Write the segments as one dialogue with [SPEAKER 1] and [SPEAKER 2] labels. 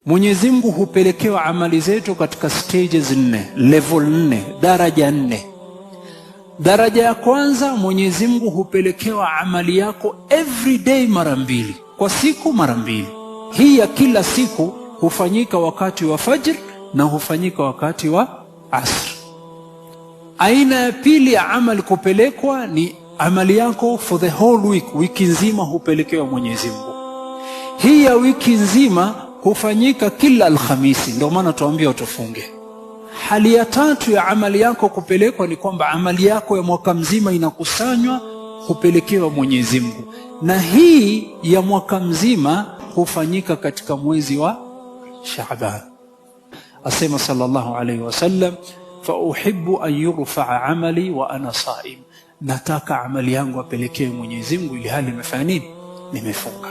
[SPEAKER 1] Mwenyezi Mungu hupelekewa amali zetu katika stages 4, level 4, daraja 4. Daraja ya kwanza, Mwenyezi Mungu hupelekewa amali yako every day mara 2, kwa siku mara 2. Hii ya kila siku hufanyika wakati wa fajr na hufanyika wakati wa asr. Aina ya pili ya amali kupelekwa ni amali yako for the whole week, wiki nzima hupelekewa Mwenyezi Mungu. Hii ya wiki nzima hufanyika kila Alhamisi, ndio maana tuambia tufunge. Hali ya tatu ya amali yako kupelekwa ni kwamba amali yako ya mwaka mzima inakusanywa hupelekewa Mwenyezi Mungu, na hii ya mwaka mzima hufanyika katika mwezi wa Shaaban. Asema sallallahu alayhi wasallam, fa uhibbu an yurfa'a amali wa ana saim, nataka amali yangu apelekewe Mwenyezi Mungu ili hali nimefanya nini? Nimefunga.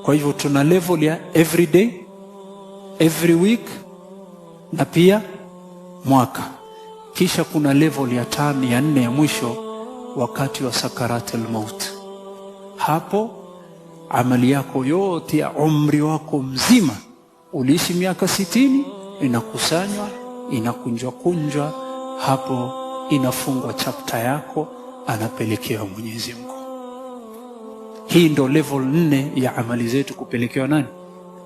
[SPEAKER 1] Kwa hivyo tuna level ya every day, every week na pia mwaka. Kisha kuna level ya 5 ya 4 ya mwisho wakati wa sakaratul maut. Hapo amali yako yote ya umri wako mzima, uliishi miaka 60, inakusanywa, inakunjwa, hapo inafungwa chapter yako, anapelekewa Mwenyezi Mungu. Hii ndo level 4 ya amali zetu kupelekewa nani?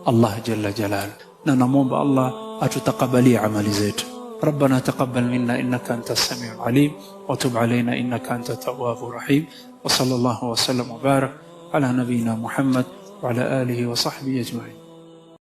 [SPEAKER 1] Allah jalla jalal. Na namuomba Allah atutakabalie amali zetu. ربنا تقبل منا إنك أنت السميع العليم وتب علينا إنك أنت التواب الرحيم وصلى الله وسلم وبارك على نبينا محمد وعلى آله وصحبه أجمعين.